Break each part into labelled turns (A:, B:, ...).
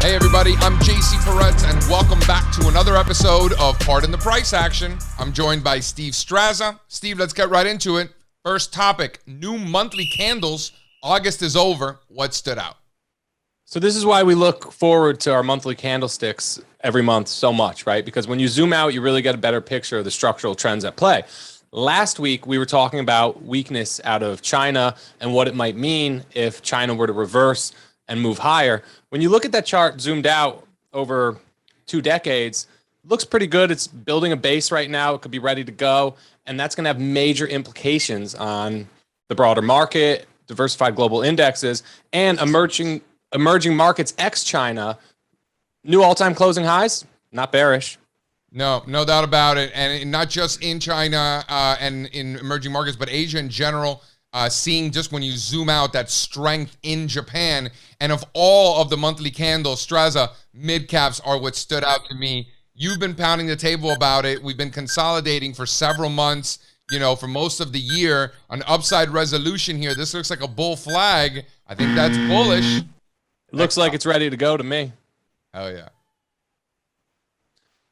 A: Hey everybody, I'm JC Parets and welcome back to another episode of Pardon the Price Action. I'm joined by Steve Strazza. Steve, let's get right into it. First topic, new monthly candles. August is over. What stood out?
B: So this is why we look forward to our monthly candlesticks every month so much, right? Because when you zoom out, you really get a better picture of the structural trends at play. Last week, we were talking about weakness out of China and what it might mean if China were to reverse and move higher. When you look at that chart zoomed out over 2 decades, it looks pretty good. It's building a base right now. It could be ready to go. And that's going to have major implications on the broader market, diversified global indexes, and emerging markets ex-China. New all-time closing highs, not bearish.
A: No doubt about it. And not just in China and in emerging markets, but Asia in general. Seeing just when you zoom out that strength in Japan. And of all of the monthly candles, Strazza, mid-caps are what stood out to me. You've been pounding the table about it. We've been consolidating for several months, for most of the year. An upside resolution here. This looks like a bull flag. I think that's bullish.
B: It looks like it's ready to go to me.
A: Oh, yeah.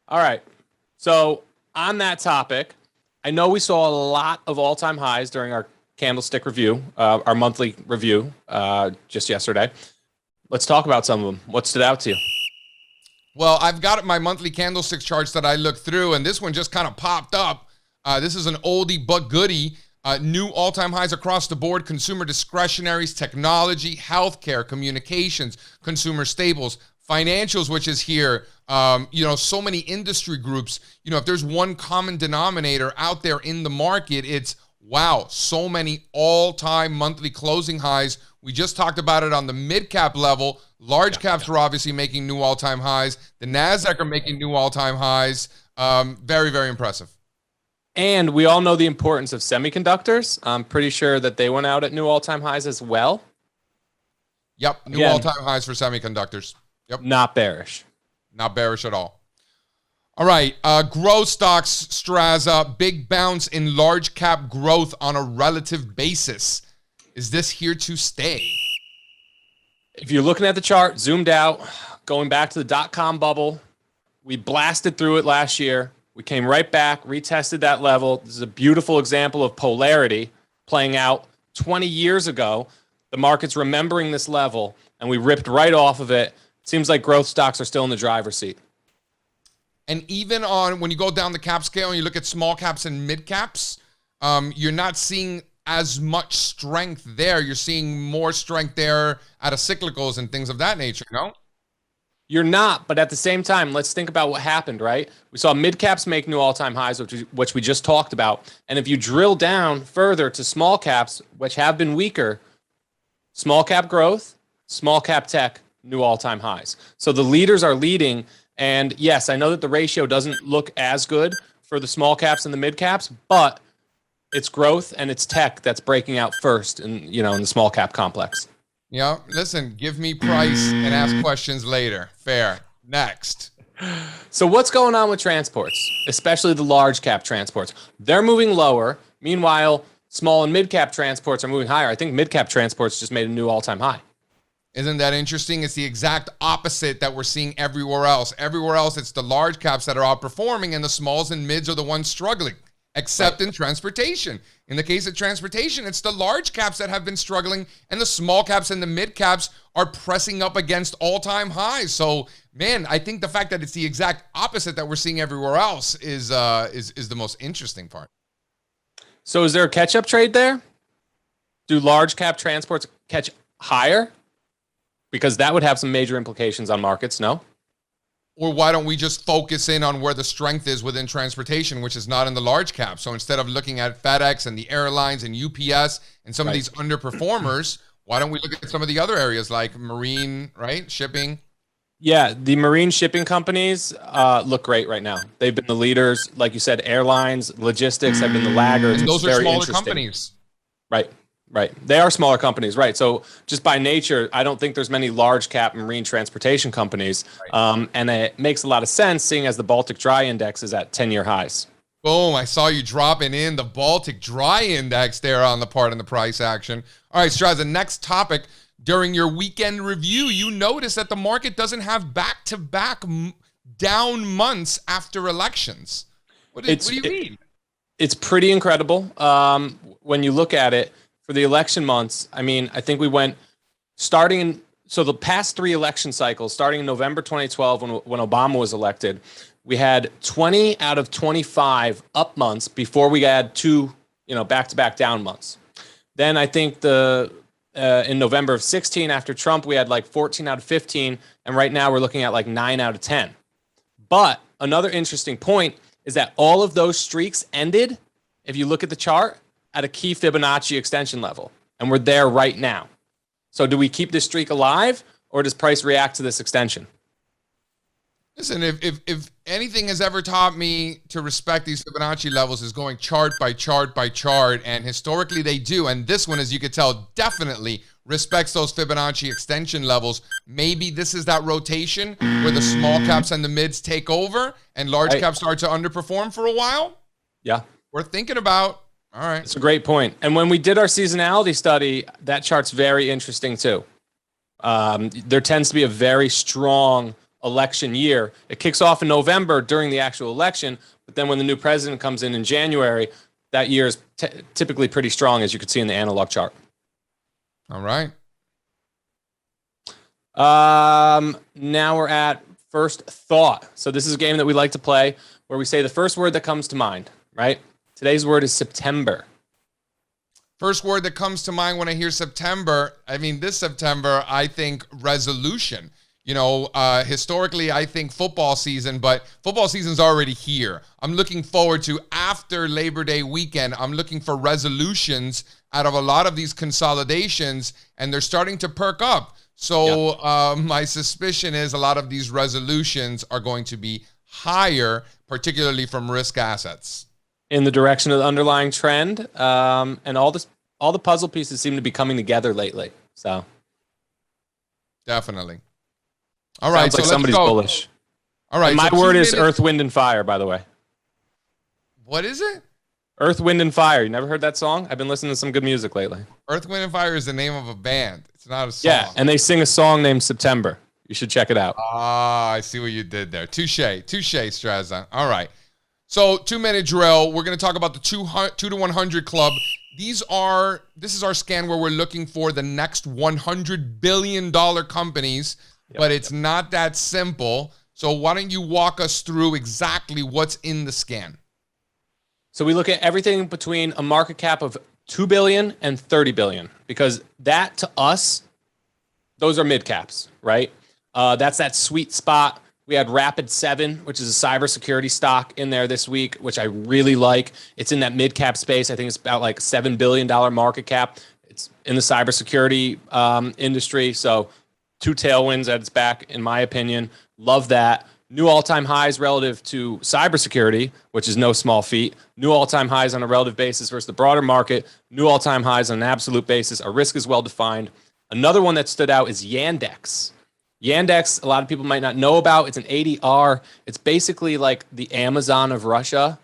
B: All right. So on that topic, I know we saw a lot of all-time highs during our candlestick review, our monthly review just yesterday. Let's talk about some of them. What stood out to you?
A: Well, I've got my monthly candlestick charts that I looked through, and this one just kind of popped up. This is an oldie but goodie. New all-time highs across the board: consumer discretionaries, technology, healthcare, communications, consumer staples, financials, which is here. So many industry groups. If there's one common denominator out there in the market, it's wow, so many all-time monthly closing highs. We just talked about it on the mid-cap level. Large caps are obviously making new all-time highs. The NASDAQ are making new all-time highs. Very, very impressive.
B: And we all know the importance of semiconductors. I'm pretty sure that they went out at new all-time highs as well.
A: Yep, new all-time highs for semiconductors. Yep.
B: Not bearish.
A: Not bearish at all. All right, growth stocks, Strazza, big bounce in large cap growth on a relative basis. Is this here to stay?
B: If you're looking at the chart, zoomed out, going back to the dot-com bubble, we blasted through it last year. We came right back, retested that level. This is a beautiful example of polarity playing out 20 years ago. The market's remembering this level, and we ripped right off of it. Seems like growth stocks are still in the driver's seat.
A: And even when you go down the cap scale and you look at small caps and mid caps, you're not seeing as much strength there. You're seeing more strength there out of cyclicals and things of that nature, no?
B: You're not, but at the same time, let's think about what happened, right? We saw mid caps make new all-time highs, which we just talked about. And if you drill down further to small caps, which have been weaker, small cap growth, small cap tech, new all-time highs. So the leaders are leading. And yes, I know that the ratio doesn't look as good for the small caps and the mid caps, but it's growth and it's tech that's breaking out first in the small cap complex.
A: Yeah, listen, give me price and ask questions later. Fair. Next.
B: So what's going on with transports, especially the large cap transports? They're moving lower. Meanwhile, small and mid cap transports are moving higher. I think mid cap transports just made a new all-time high.
A: Isn't that interesting? It's the exact opposite that we're seeing everywhere else. Everywhere else, it's the large caps that are outperforming and the smalls and mids are the ones struggling, except in transportation. In the case of transportation, it's the large caps that have been struggling and the small caps and the mid caps are pressing up against all-time highs. So, man, I think the fact that it's the exact opposite that we're seeing everywhere else is the most interesting part.
B: So is there a catch-up trade there? Do large cap transports catch higher? Because that would have some major implications on markets, no?
A: Or why don't we just focus in on where the strength is within transportation, which is not in the large cap? So instead of looking at FedEx and the airlines and UPS and some of these underperformers, why don't we look at some of the other areas like marine, right? Shipping.
B: Yeah, the marine shipping companies look great right now. They've been the leaders. Like you said, airlines, logistics have been the laggards.
A: And those are smaller companies.
B: Right. They are smaller companies, right? So just by nature, I don't think there's many large cap marine transportation companies. Right. And it makes a lot of sense seeing as the Baltic Dry Index is at 10-year highs.
A: Boom, I saw you dropping in the Baltic Dry Index there on the part in the price action. All right, Strazza, next topic. during your weekend review, you notice that the market doesn't have back-to-back down months after elections. What do you mean?
B: It's pretty incredible. When you look at it for the election months, I mean, I think we went so the past 3 election cycles, starting in November 2012 when Obama was elected, we had 20 out of 25 up months before we had 2, back-to-back down months. Then I think in November of 16 after Trump, we had like 14 out of 15. And right now we're looking at like 9 out of 10. But another interesting point is that all of those streaks ended, if you look at the chart, at a key Fibonacci extension level. And we're there right now. So do we keep this streak alive, or does price react to this extension?
A: Listen, if anything has ever taught me to respect these Fibonacci levels is going chart by chart by chart, and historically they do. And this one, as you could tell, definitely respects those Fibonacci extension levels. Maybe this is that rotation where the small caps and the mids take over and large caps start to underperform for a while.
B: Yeah.
A: We're thinking about, all right.
B: It's a great point. And when we did our seasonality study, that chart's very interesting too. There tends to be a very strong election year. It kicks off in November during the actual election, but then when the new president comes in January, that year is typically pretty strong, as you can see in the analog chart.
A: All right.
B: Now we're at first thought. So this is a game that we like to play where we say the first word that comes to mind, right? Today's word is September.
A: First word that comes to mind when I hear September, I mean, this September, I think resolution. Historically, I think football season, but football season's already here. I'm looking forward to after Labor Day weekend. I'm looking for resolutions out of a lot of these consolidations, and they're starting to perk up. So my suspicion is a lot of these resolutions are going to be higher, particularly from risk assets.
B: In the direction of the underlying trend, and all the puzzle pieces seem to be coming together lately. So
A: definitely. All right,
B: sounds like somebody's bullish.
A: All right,
B: and my word is Earth, Wind, and Fire, by the way.
A: What is it?
B: Earth, Wind, and Fire. You never heard that song? I've been listening to some good music lately.
A: Earth, Wind, and Fire is the name of a band. It's not a song.
B: Yeah, and they sing a song named September. You should check it out.
A: Ah, I see what you did there. Touche, Strazza. All right. So 2-minute drill. We're going to talk about the 2 to 100 club. This is our scan where we're looking for the next $100 billion companies, but it's not that simple. So why don't you walk us through exactly what's in the scan?
B: So we look at everything between a market cap of 2 billion and 30 billion, because that to us, those are mid caps, right? That's that sweet spot. We had Rapid7, which is a cybersecurity stock in there this week, which I really like. It's in that mid cap space. I think it's about like $7 billion market cap. It's in the cybersecurity industry. So 2 tailwinds at its back, in my opinion. Love that. New all-time highs relative to cybersecurity, which is no small feat. New all-time highs on a relative basis versus the broader market. New all-time highs on an absolute basis. Our risk is well-defined. Another one that stood out is Yandex. Yandex, a lot of people might not know about. It's an ADR. It's basically like the Amazon of Russia,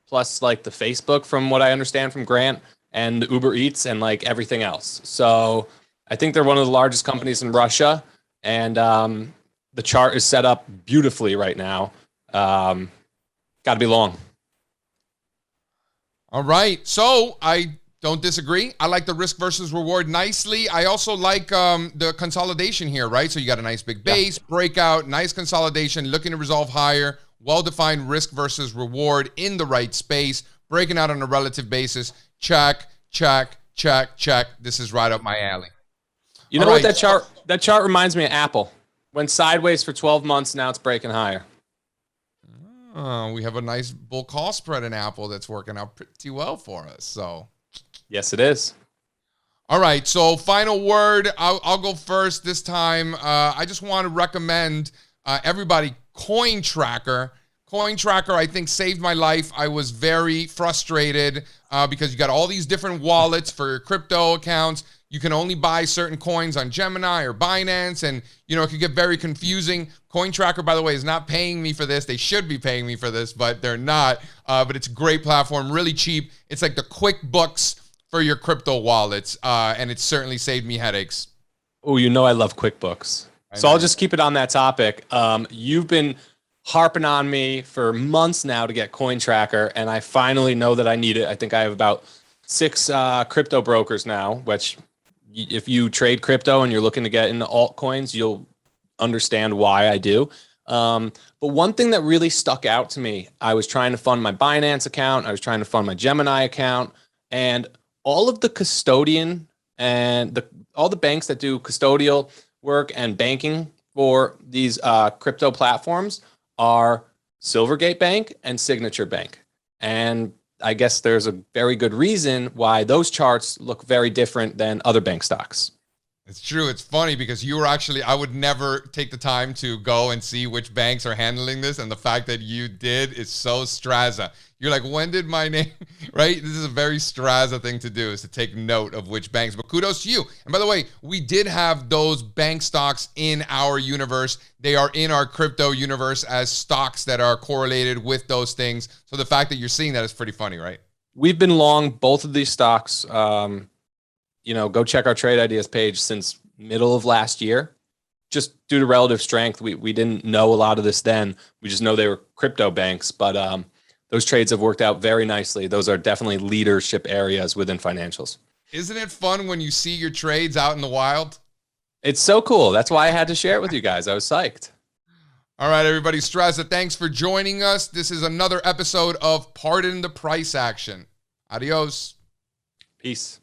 B: plus like the Facebook, from what I understand from Grant, and the Uber Eats and like everything else. So I think they're one of the largest companies in Russia, and the chart is set up beautifully right now. Got to be long.
A: All right. So I don't disagree. I like the risk versus reward nicely. I also like the consolidation here, right? So you got a nice big base, breakout, nice consolidation, looking to resolve higher, well-defined risk versus reward in the right space, breaking out on a relative basis. Check, check, check, check. This is right up my alley.
B: You know what that chart reminds me of Apple. Went sideways for 12 months, now it's breaking higher.
A: We have a nice bull call spread in Apple that's working out pretty well for us. So,
B: yes, it is.
A: All right. So, final word. I'll go first this time. I just want to recommend everybody Cointracker. Cointracker, I think, saved my life. I was very frustrated because you got all these different wallets for your crypto accounts. You can only buy certain coins on Gemini or Binance, and, it could get very confusing. Cointracker, by the way, is not paying me for this. They should be paying me for this, but they're not. But it's a great platform, really cheap. It's like the QuickBooks for your crypto wallets, and it certainly saved me headaches.
B: Oh, you know I love QuickBooks. So I'll just keep it on that topic. You've been harping on me for months now to get Cointracker, and I finally know that I need it. I think I have about 6 crypto brokers now, which if you trade crypto and you're looking to get into altcoins, you'll understand why I do. But one thing that really stuck out to me, I was trying to fund my Binance account. I was trying to fund my Gemini account, and all of the custodian and all the banks that do custodial work and banking for these crypto platforms are Silvergate Bank and Signature Bank. And I guess there's a very good reason why those charts look very different than other bank stocks.
A: It's true. It's funny because you were actually, I would never take the time to go and see which banks are handling this. And the fact that you did is so Strazza. You're like, when did my name, right? This is a very Strazza thing to do, is to take note of which banks. But kudos to you. And by the way, we did have those bank stocks in our universe. They are in our crypto universe as stocks that are correlated with those things. So the fact that you're seeing that is pretty funny, right?
B: We've been long both of these stocks. Go check our trade ideas page since middle of last year. Just due to relative strength, we didn't know a lot of this then. We just know they were crypto banks, but those trades have worked out very nicely. Those are definitely leadership areas within financials.
A: Isn't it fun when you see your trades out in the wild?
B: It's so cool. That's why I had to share it with you guys. I was psyched.
A: All right, everybody. Strazza, thanks for joining us. This is another episode of Pardon the Price Action. Adios.
B: Peace.